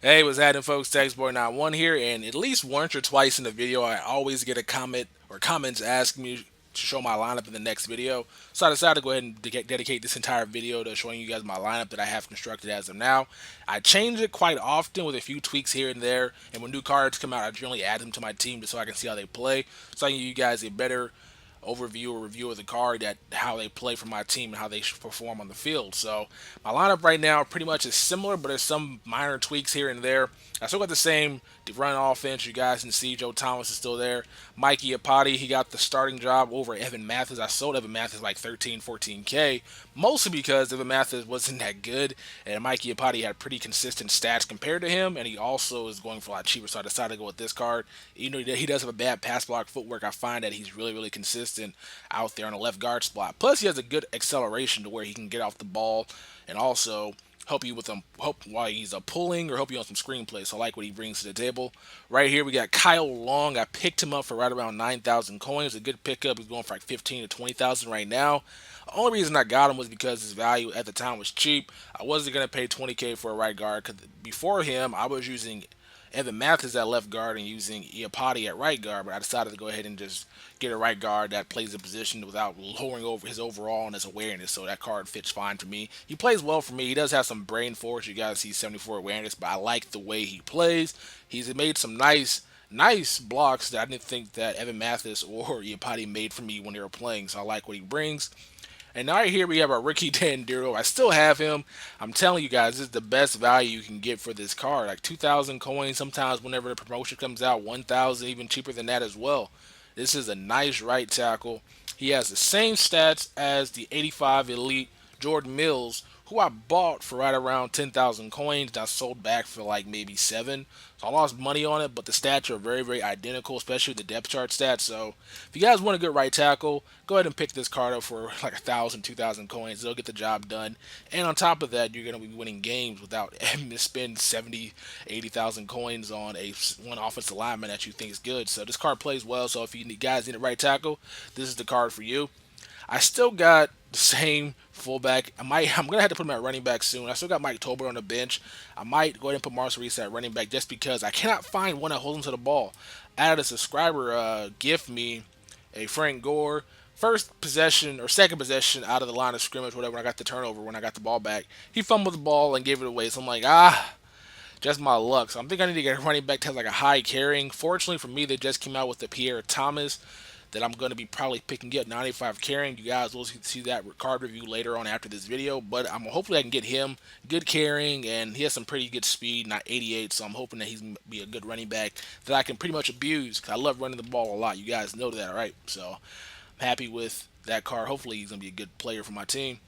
Hey, what's happening, folks? Textboy91 here, and at least once or twice in the video, I always get a comment or comments asking me to show my lineup in the next video. So I decided to go ahead and dedicate this entire video to showing you guys my lineup that I have constructed as of now. I change it quite often with a few tweaks here and there, and when new cards come out, I generally add them to my team just so I can see how they play, so I can give you guys a better overview or review of the card, that how they play for my team and how they should perform on the field. So my lineup right now pretty much is similar, but there's some minor tweaks here and there. I still got the same run offense. You guys can see Joe Thomas is still there. Mikey Apati, he got the starting job over Evan Mathis. I sold Evan Mathis like 13, 14K, mostly because Evan Mathis wasn't that good, and Mikey Apati had pretty consistent stats compared to him, and he also is going for a lot cheaper, so I decided to go with this card. You know, he does have a bad pass block footwork. I find that he's really, really consistent out there on the left guard spot. Plus, he has a good acceleration to where he can get off the ball and also help you with help while he's pulling or help you on some screenplay. So I like what he brings to the table. Right here we got Kyle Long. I picked him up for right around 9,000 coins. A good pickup. He's going for like 15 to 20,000 right now. The only reason I got him was because his value at the time was cheap. I wasn't gonna pay 20K for a right guard because before him I was using Evan Mathis at left guard and using Iapati at right guard, but I decided to go ahead and just get a right guard that plays the position without lowering over his overall and his awareness. So that card fits fine for me. He plays well for me. He does have some brain force. You guys see 74 awareness, but I like the way he plays. He's made some nice blocks that I didn't think that Evan Mathis or Iapati made for me when they were playing. So I like what he brings. And right here we have our rookie Danduro. I still have him. I'm telling you guys, this is the best value you can get for this card. Like 2,000 coins. Sometimes whenever the promotion comes out, 1,000, even cheaper than that as well. This is a nice right tackle. He has the same stats as the 85 Elite Jordan Mills, who I bought for right around 10,000 coins. And I sold back for like maybe 7. So I lost money on it, but the stats are very, very identical, especially the depth chart stats. So if you guys want a good right tackle, go ahead and pick this card up for like 1,000, 2,000 coins. It'll get the job done. And on top of that, you're going to be winning games without having to spend 70, 80,000 coins on one offensive lineman that you think is good. So this card plays well. So if you guys need a right tackle, this is the card for you. I still got the same fullback. I'm gonna have to put him at running back soon. I still got Mike Tolbert on the bench. I might go ahead and put Marcel Reese at running back just because I cannot find one that holds him to the ball. I had a subscriber gift me a Frank Gore first possession or second possession out of the line of scrimmage, whatever. When I got the turnover, when I got the ball back, he fumbled the ball and gave it away. So I'm like, just my luck. So I'm thinking I need to get a running back that has like a high carrying. Fortunately for me, they just came out with the Pierre Thomas that I'm going to be probably picking up 95 carrying. You guys will see that card review later on after this video, but I'm hopefully I can get him good carrying, and he has some pretty good speed, not 88, so I'm hoping that he's going to be a good running back that I can pretty much abuse because I love running the ball a lot. You guys know that, right? So I'm happy with that card. Hopefully he's going to be a good player for my team.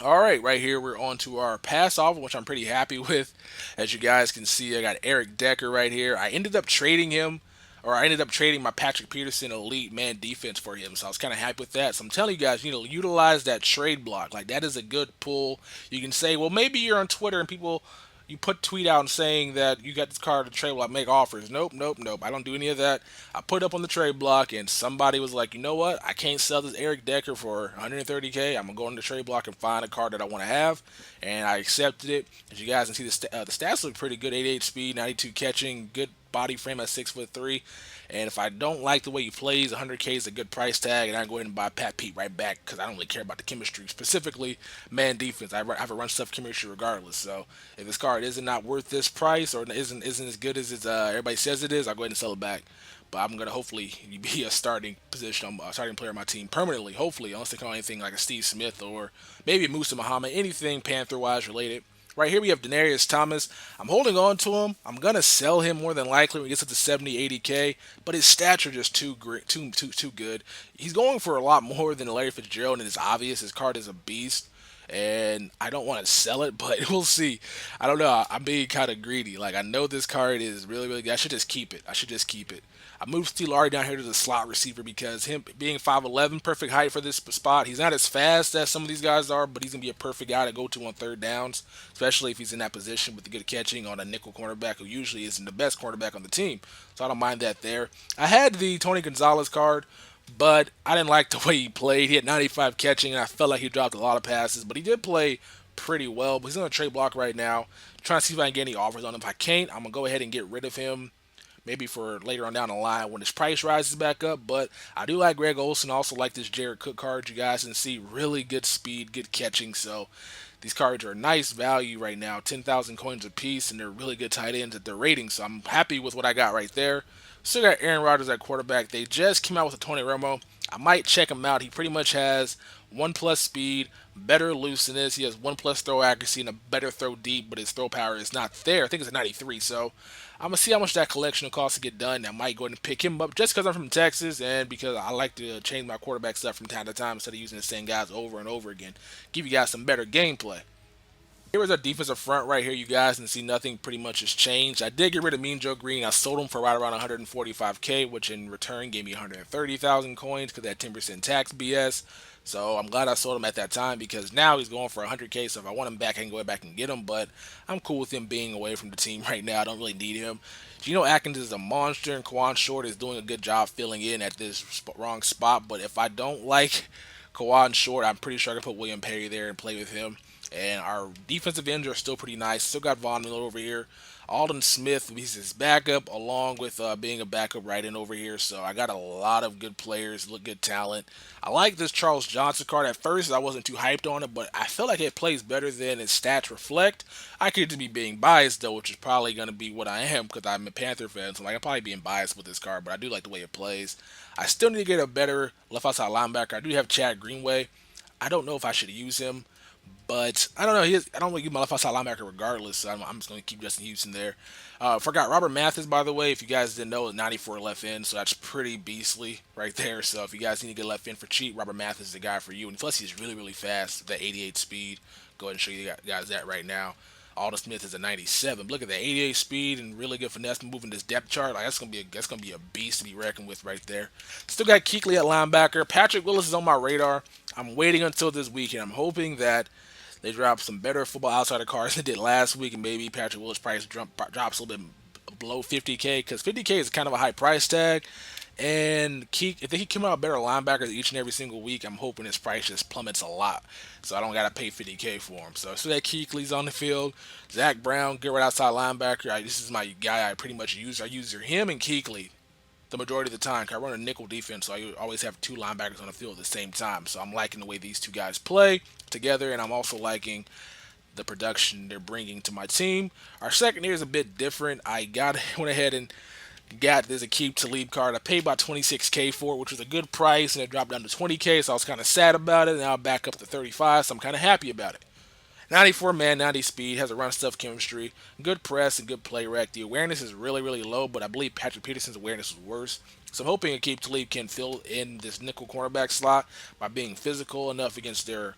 All right, right here we're on to our pass off, which I'm pretty happy with. As you guys can see, I got Eric Decker right here. I ended up trading him, or I ended up trading my Patrick Peterson elite man defense for him, so I was kind of happy with that. So I'm telling you guys, utilize that trade block. Like that is a good pull. You can say, well, maybe you're on Twitter and people you put tweet out saying that you got this card to trade block, make offers. Nope, nope, nope. I don't do any of that. I put up on the trade block, and somebody was like, you know what? I can't sell this Eric Decker for 130K. I'm gonna go on the trade block and find a card that I want to have, and I accepted it. As you guys can see, the stats look pretty good. 88 speed, 92 catching, good body frame at 6'3". And if I don't like the way he plays, 100K is a good price tag, and I go ahead and buy Pat Pete right back because I don't really care about the chemistry, specifically man defense. I have a run stuff chemistry regardless. So if this card isn't not worth this price or isn't as good as everybody says it is, I'll go ahead and sell it back. But I'm gonna hopefully be a starting position, a starting player on my team permanently. Hopefully, unless they call anything like a Steve Smith or maybe Musa Muhammad, anything Panther-wise related. Right here we have Denarius Thomas. I'm holding on to him. I'm gonna sell him more than likely when he gets up to 70, 80K. But his stats are just too great, too good. He's going for a lot more than Larry Fitzgerald, and it's obvious his card is a beast. And I don't want to sell it, but we'll see. I don't know. I'm being kind of greedy. Like I know this card is really, really good. I should just keep it. I should just keep it. I moved Steve Larry down here to the slot receiver because him being 5'11", perfect height for this spot. He's not as fast as some of these guys are, but he's gonna be a perfect guy to go to on third downs, especially if he's in that position with the good catching on a nickel cornerback who usually isn't the best cornerback on the team. So I don't mind that there. I had the Tony Gonzalez card, but I didn't like the way he played. He had 95 catching, and I felt like he dropped a lot of passes, but he did play pretty well, but he's on a trade block right now. Trying to see if I can get any offers on him. If I can't, I'm gonna go ahead and get rid of him. Maybe for later on down the line when his price rises back up. But I do like Greg Olson. I also like this Jared Cook card. You guys can see really good speed, good catching. So these cards are a nice value right now, 10,000 coins a piece, and they're really good tight ends at their rating. So I'm happy with what I got right there. Still got Aaron Rodgers at quarterback. They just came out with a Tony Romo. I might check him out. He pretty much has 1 plus speed, better looseness. He has 1 plus throw accuracy and a better throw deep, but his throw power is not there. I think it's a 93. So I'm gonna see how much that collection will cost to get done. I might go ahead and pick him up just because I'm from Texas and because I like to change my quarterback stuff from time to time instead of using the same guys over and over again. Give you guys some better gameplay. Here is our defensive front right here, you guys, and see nothing pretty much has changed. I did get rid of Mean Joe Green. I sold him for right around 145K, which in return gave me 130,000 coins because that 10% tax BS. So I'm glad I sold him at that time because now he's going for 100K. So if I want him back, I can go back and get him. But I'm cool with him being away from the team right now. I don't really need him. Geno Atkins is a monster, and Kawan Short is doing a good job filling in at this wrong spot. But if I don't like Kawan Short, I'm pretty sure I can put William Perry there and play with him. And our defensive ends are still pretty nice. Still got Von Miller over here. Alden Smith, he's his backup, along with being a backup right in over here. So I got a lot of good players, look good talent. I like this Charles Johnson card. At first, I wasn't too hyped on it, but I feel like it plays better than its stats reflect. I could just be being biased, though, which is probably going to be what I am because I'm a Panther fan. So I'm probably being biased with this card, but I do like the way it plays. I still need to get a better left outside linebacker. I do have Chad Greenway. I don't know if I should use him. But I don't know. I don't really use my left outside linebacker regardless. So I'm just going to keep Justin Houston there. Forgot Robert Mathis, by the way. If you guys didn't know, 94 left end. So that's pretty beastly right there. So if you guys need to get left end for cheap, Robert Mathis is the guy for you. And plus, he's really, really fast. That 88 speed. Go ahead and show you guys that right now. Alden Smith is a 97. Look at that 88 speed and really good finesse moving this depth chart. Like that's gonna be a beast to be reckoned with right there. Still got Kuechly at linebacker. Patrick Willis is on my radar. I'm waiting until this weekend. I'm hoping that they drop some better football outsider cards than they did last week, and maybe Patrick Willis' price drops a little bit below 50K because 50K is kind of a high price tag. And if he come out better linebackers each and every single week, I'm hoping his price just plummets a lot, so I don't gotta pay 50K for him. So that Kuechly's on the field. Zach Brown, good right outside linebacker. This is my guy I pretty much use. I use him and Kuechly the majority of the time. I run a nickel defense, so I always have 2 linebackers on the field at the same time. So I'm liking the way these 2 guys play together, and I'm also liking the production they're bringing to my team. Our secondary is a bit different. Went ahead and got this Aqib Talib card. I paid about 26K for it, which was a good price, and it dropped down to 20K, so I was kind of sad about it. Now I'm back up to 35, so I'm kind of happy about it. 94 man, 90 speed, has a run stuff chemistry, good press, and good play rec. The awareness is really, really low, but I believe Patrick Peterson's awareness was worse. So I'm hoping Aqib Talib can fill in this nickel cornerback slot by being physical enough against their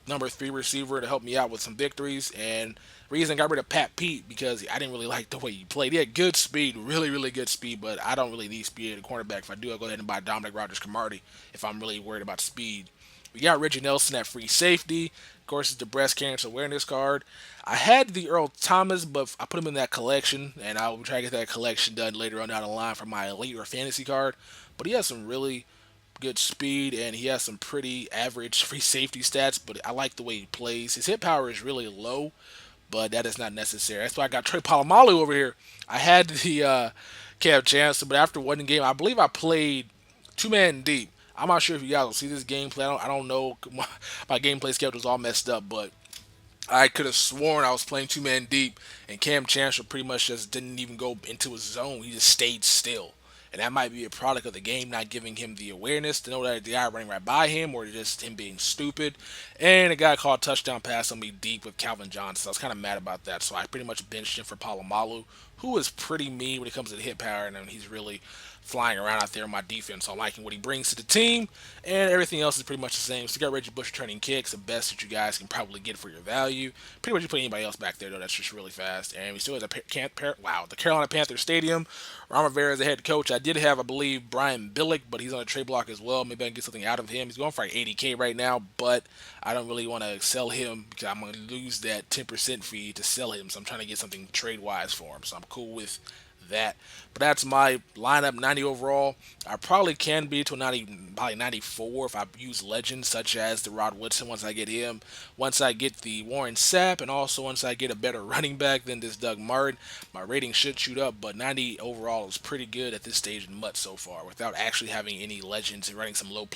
number 3 receiver to help me out with some victories. And reason I got rid of Pat Pete because I didn't really like the way he played. He had good speed, really, really good speed, but I don't really need speed at a cornerback. If I do, I'll go ahead and buy Dominic Rodgers-Cromartie if I'm really worried about speed. We got Reggie Nelson at free safety. Of course, it's the breast cancer awareness card. I had the Earl Thomas, but I put him in that collection, and I'll try to get that collection done later on down the line for my elite or fantasy card. But he has some really good speed, and he has some pretty average free safety stats, but I like the way he plays. His hit power is really low, but that is not necessary. That's why I got Trey Polamalu over here. I had the Kev Chancellor, but after one game, I believe I played 2-man deep. I'm not sure if you guys will see this gameplay. I don't know. My gameplay schedule is all messed up, but I could have sworn I was playing 2-man deep, and Cam Chancellor pretty much just didn't even go into his zone. He just stayed still. And that might be a product of the game not giving him the awareness to know that the guy running right by him, or just him being stupid. And a guy called touchdown pass on me deep with Calvin Johnson. I was kind of mad about that, so I pretty much benched him for Polamalu, who is pretty mean when it comes to the hit power, and he's really flying around out there in my defense. So I'm liking what he brings to the team, and everything else is pretty much the same. So you got Reggie Bush returning kicks, the best that you guys can probably get for your value. Pretty much you put anybody else back there, though. That's just really fast. And we still have the Carolina Panthers Stadium. Ron Rivera is the head coach. I did have, I believe, Brian Billick, but he's on a trade block as well. Maybe I can get something out of him. He's going for like 80K right now, but I don't really want to sell him because I'm going to lose that 10% fee to sell him. So I'm trying to get something trade-wise for him. So I'm cool with that. But that's my lineup, 90 overall. I probably can be to a 90, probably 94 if I use legends such as the Rod Woodson once I get him. Once I get the Warren Sapp, and also once I get a better running back than this Doug Martin, my rating should shoot up. But 90 overall is pretty good at this stage in MUT so far without actually having any legends and running some low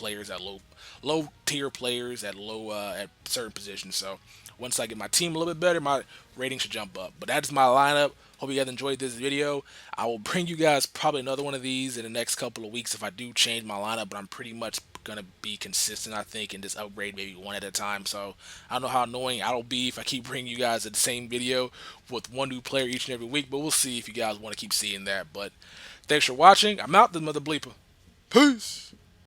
tier players at low at certain positions. So once I get my team a little bit better, my rating should jump up. But that's my lineup. Hope you guys enjoyed this video. I will bring you guys probably another one of these in the next couple of weeks if I do change my lineup, but I'm pretty much gonna be consistent, I think, and just upgrade maybe one at a time. So I don't know how annoying I'll be if I keep bringing you guys the same video with one new player each and every week, but we'll see if you guys want to keep seeing that. But thanks for watching. I'm out, the mother bleeper. Peace.